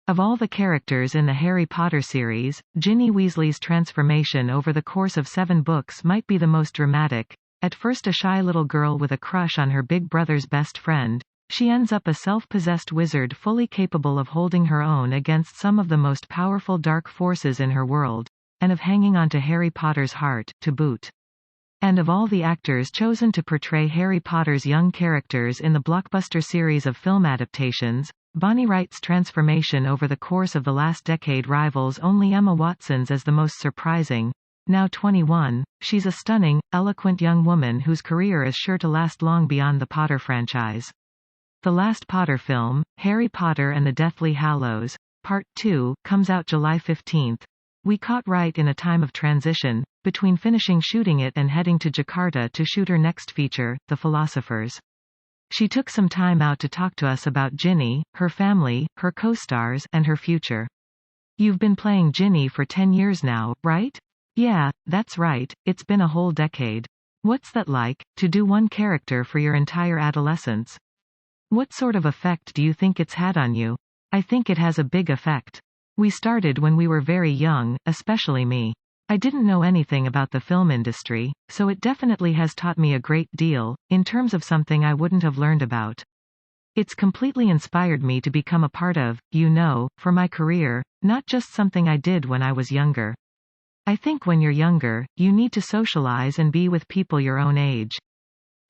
Of all the characters in the Harry Potter series, Ginny Weasley's transformation over the course of 7 books might be the most dramatic. At first a shy little girl with a crush on her big brother's best friend, she ends up a self-possessed wizard fully capable of holding her own against some of the most powerful dark forces in her world, and of hanging onto Harry Potter's heart, to boot. And of all the actors chosen to portray Harry Potter's young characters in the blockbuster series of film adaptations, Bonnie Wright's transformation over the course of the last decade rivals only Emma Watson's as the most surprising. Now 21, she's a stunning, eloquent young woman whose career is sure to last long beyond the Potter franchise. The last Potter film, Harry Potter and the Deathly Hallows, Part 2, comes out July 15. We caught Wright in a time of transition, between finishing shooting it and heading to Jakarta to shoot her next feature, The Philosophers. She took some time out to talk to us about Ginny, her family, her co-stars, and her future. You've been playing Ginny for 10 years now, right? Yeah, that's right, it's been a whole decade. What's that like, to do one character for your entire adolescence? What sort of effect do you think it's had on you? I think it has a big effect. We started when we were very young, especially me. I didn't know anything about the film industry, so it definitely has taught me a great deal, in terms of something I wouldn't have learned about. It's completely inspired me to become a part of, for my career, not just something I did when I was younger. I think when you're younger, you need to socialize and be with people your own age.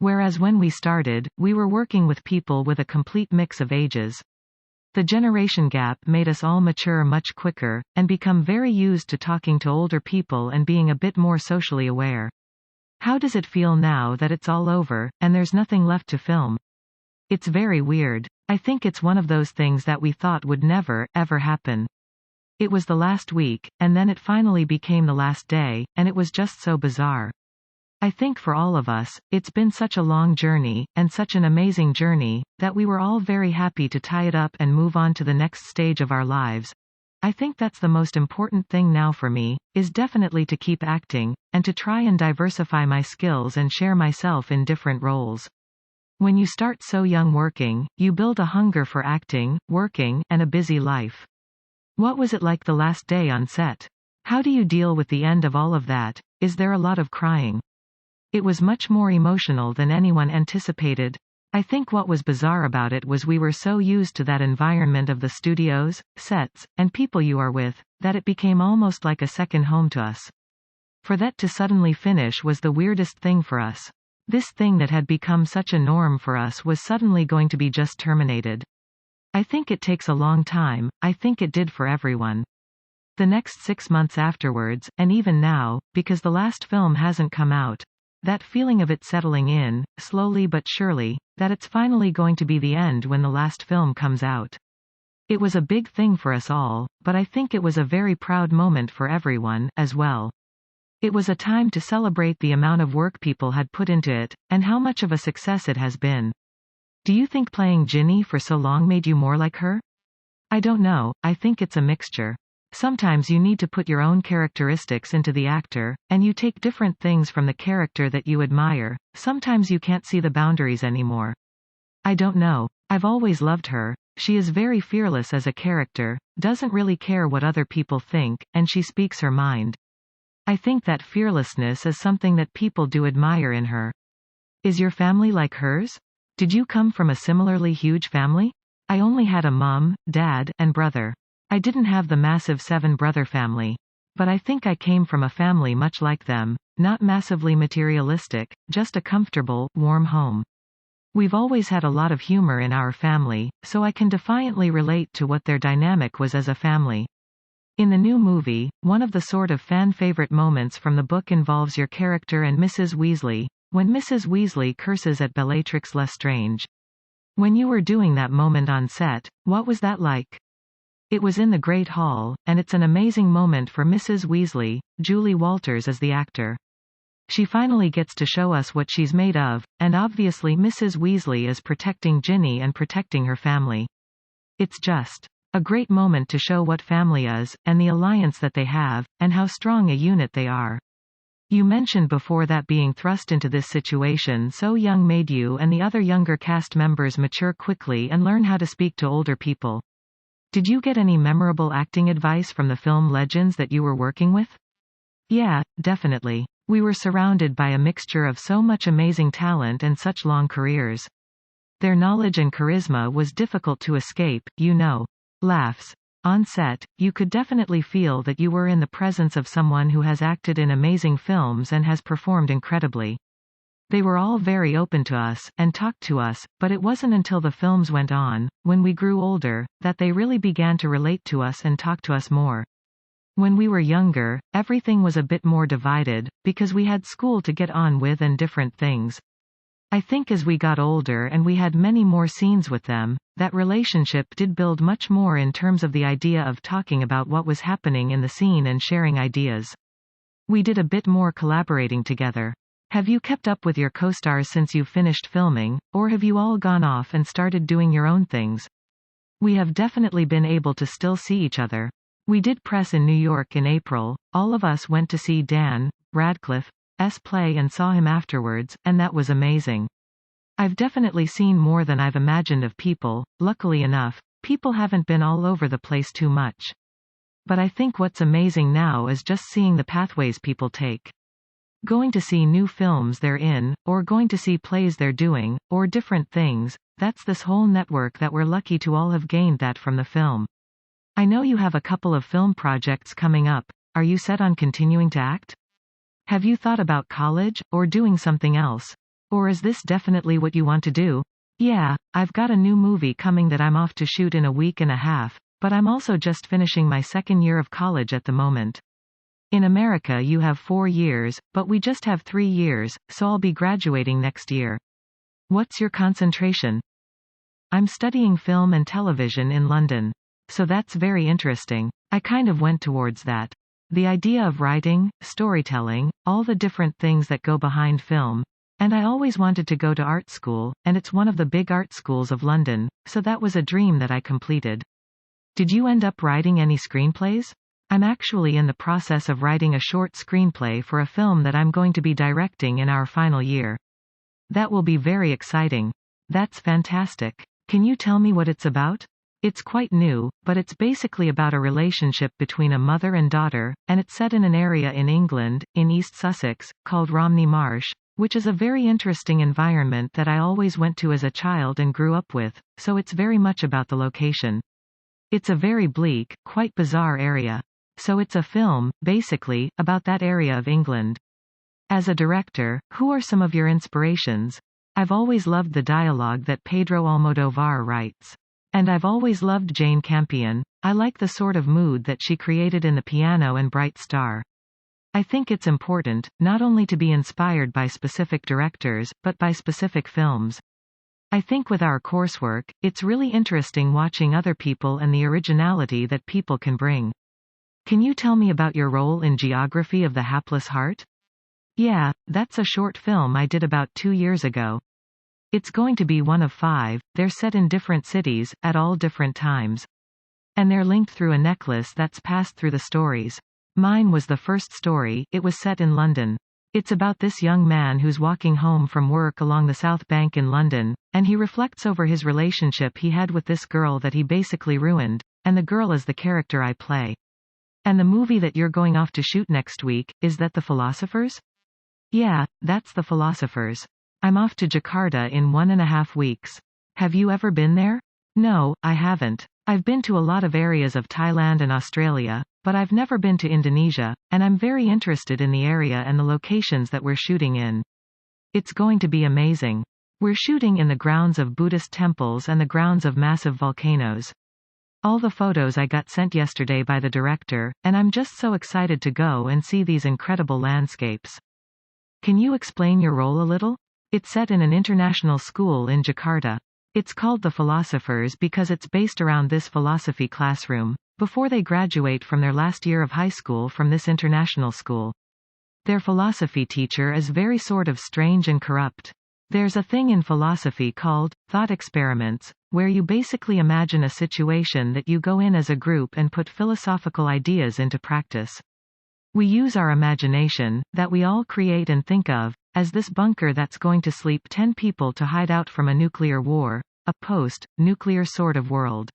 Whereas when we started, we were working with people with a complete mix of ages. The generation gap made us all mature much quicker, and become very used to talking to older people and being a bit more socially aware. How does it feel now that it's all over, and there's nothing left to film? It's very weird. I think it's one of those things that we thought would never, ever happen. It was the last week, and then it finally became the last day, and it was just so bizarre. I think for all of us, it's been such a long journey, and such an amazing journey, that we were all very happy to tie it up and move on to the next stage of our lives. I think that's the most important thing now for me, is definitely to keep acting, and to try and diversify my skills and share myself in different roles. When you start so young working, you build a hunger for acting, working, and a busy life. What was it like the last day on set? How do you deal with the end of all of that? Is there a lot of crying? It was much more emotional than anyone anticipated. I think what was bizarre about it was we were so used to that environment of the studios, sets, and people you are with, that it became almost like a second home to us. For that to suddenly finish was the weirdest thing for us. This thing that had become such a norm for us was suddenly going to be just terminated. I think it takes a long time, I think it did for everyone. The next 6 months afterwards, and even now, because the last film hasn't come out, that feeling of it settling in, slowly but surely, that it's finally going to be the end when the last film comes out. It was a big thing for us all, but I think it was a very proud moment for everyone, as well. It was a time to celebrate the amount of work people had put into it, and how much of a success it has been. Do you think playing Ginny for so long made you more like her? I don't know, I think it's a mixture. Sometimes you need to put your own characteristics into the actor, and you take different things from the character that you admire. Sometimes you can't see the boundaries anymore. I don't know. I've always loved her. She is very fearless as a character, doesn't really care what other people think, and she speaks her mind. I think that fearlessness is something that people do admire in her. Is your family like hers? Did you come from a similarly huge family? I only had a mom, dad, and brother. I didn't have the massive 7-brother family. But I think I came from a family much like them, not massively materialistic, just a comfortable, warm home. We've always had a lot of humor in our family, so I can defiantly relate to what their dynamic was as a family. In the new movie, one of the sort of fan-favorite moments from the book involves your character and Mrs. Weasley, when Mrs. Weasley curses at Bellatrix Lestrange. When you were doing that moment on set, what was that like? It was in the Great Hall, and it's an amazing moment for Mrs. Weasley. Julie Walters is the actor. She finally gets to show us what she's made of, and obviously Mrs. Weasley is protecting Ginny and protecting her family. It's just a great moment to show what family is, and the alliance that they have, and how strong a unit they are. You mentioned before that being thrust into this situation so young made you and the other younger cast members mature quickly and learn how to speak to older people. Did you get any memorable acting advice from the film legends that you were working with? Yeah, definitely. We were surrounded by a mixture of so much amazing talent and such long careers. Their knowledge and charisma was difficult to escape, you know. Laughs. On set, you could definitely feel that you were in the presence of someone who has acted in amazing films and has performed incredibly. They were all very open to us, and talked to us, but it wasn't until the films went on, when we grew older, that they really began to relate to us and talk to us more. When we were younger, everything was a bit more divided, because we had school to get on with and different things. I think as we got older and we had many more scenes with them, that relationship did build much more in terms of the idea of talking about what was happening in the scene and sharing ideas. We did a bit more collaborating together. Have you kept up with your co-stars since you've finished filming, or have you all gone off and started doing your own things? We have definitely been able to still see each other. We did press in New York in April, all of us went to see Dan Radcliffe's play and saw him afterwards, and that was amazing. I've definitely seen more than I've imagined of people. Luckily enough, people haven't been all over the place too much. But I think what's amazing now is just seeing the pathways people take. Going to see new films they're in, or going to see plays they're doing, or different things, that's this whole network that we're lucky to all have gained that from the film. I know you have a couple of film projects coming up. Are you set on continuing to act? Have you thought about college, or doing something else? Or is this definitely what you want to do? Yeah, I've got a new movie coming that I'm off to shoot in a week and a half, but I'm also just finishing my second year of college at the moment. In America you have 4 years, but we just have 3 years, so I'll be graduating next year. What's your concentration? I'm studying film and television in London. So that's very interesting. I kind of went towards that. The idea of writing, storytelling, all the different things that go behind film. And I always wanted to go to art school, and it's one of the big art schools of London, so that was a dream that I completed. Did you end up writing any screenplays? I'm actually in the process of writing a short screenplay for a film that I'm going to be directing in our final year. That will be very exciting. That's fantastic. Can you tell me what it's about? It's quite new, but it's basically about a relationship between a mother and daughter, and it's set in an area in England, in East Sussex, called Romney Marsh, which is a very interesting environment that I always went to as a child and grew up with, so it's very much about the location. It's a very bleak, quite bizarre area. So it's a film, basically, about that area of England. As a director, who are some of your inspirations? I've always loved the dialogue that Pedro Almodóvar writes. And I've always loved Jane Campion. I like the sort of mood that she created in The Piano and Bright Star. I think it's important, not only to be inspired by specific directors, but by specific films. I think with our coursework, it's really interesting watching other people and the originality that people can bring. Can you tell me about your role in Geography of the Hapless Heart? Yeah, that's a short film I did about 2 years ago. It's going to be one of 5, they're set in different cities, at all different times. And they're linked through a necklace that's passed through the stories. Mine was the first story, it was set in London. It's about this young man who's walking home from work along the South Bank in London, and he reflects over his relationship he had with this girl that he basically ruined, and the girl is the character I play. And the movie that you're going off to shoot next week, is that The Philosophers? Yeah, that's The Philosophers. I'm off to Jakarta in 1.5 weeks. Have you ever been there? No, I haven't. I've been to a lot of areas of Thailand and Australia, but I've never been to Indonesia, and I'm very interested in the area and the locations that we're shooting in. It's going to be amazing. We're shooting in the grounds of Buddhist temples and the grounds of massive volcanoes. All the photos I got sent yesterday by the director, and I'm just so excited to go and see these incredible landscapes. Can you explain your role a little? It's set in an international school in Jakarta. It's called The Philosophers because it's based around this philosophy classroom, before they graduate from their last year of high school from this international school. Their philosophy teacher is very sort of strange and corrupt. There's a thing in philosophy called thought experiments, where you basically imagine a situation that you go in as a group and put philosophical ideas into practice. We use our imagination, that we all create and think of, as this bunker that's going to sleep 10 people to hide out from a nuclear war, a post-nuclear sort of world.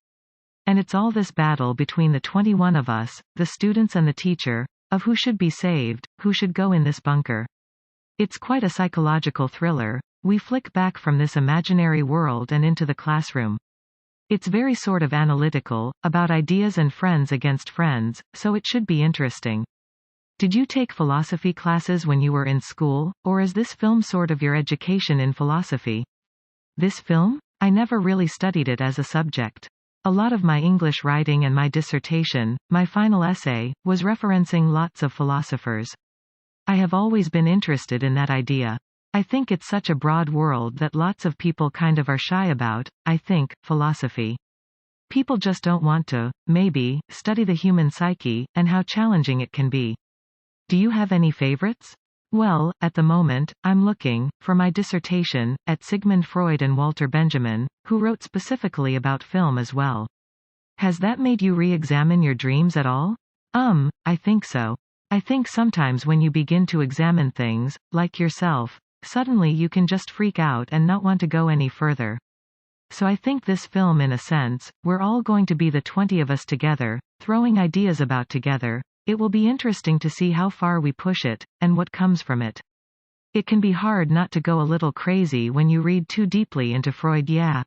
And it's all this battle between the 21 of us, the students and the teacher, of who should be saved, who should go in this bunker. It's quite a psychological thriller. We flick back from this imaginary world and into the classroom. It's very sort of analytical, about ideas and friends against friends, so it should be interesting. Did you take philosophy classes when you were in school, or is this film sort of your education in philosophy? This film? I never really studied it as a subject. A lot of my English writing and my dissertation, my final essay, was referencing lots of philosophers. I have always been interested in that idea. I think it's such a broad world that lots of people kind of are shy about, I think, philosophy. People just don't want to, maybe, study the human psyche, and how challenging it can be. Do you have any favorites? Well, at the moment, I'm looking, for my dissertation, at Sigmund Freud and Walter Benjamin, who wrote specifically about film as well. Has that made you re-examine your dreams at all? I think so. I think sometimes when you begin to examine things, like yourself, suddenly you can just freak out and not want to go any further. So I think this film, in a sense, we're all going to be the 20 of us together, throwing ideas about together. It will be interesting to see how far we push it, and what comes from it. It can be hard not to go a little crazy when you read too deeply into Freud, yeah.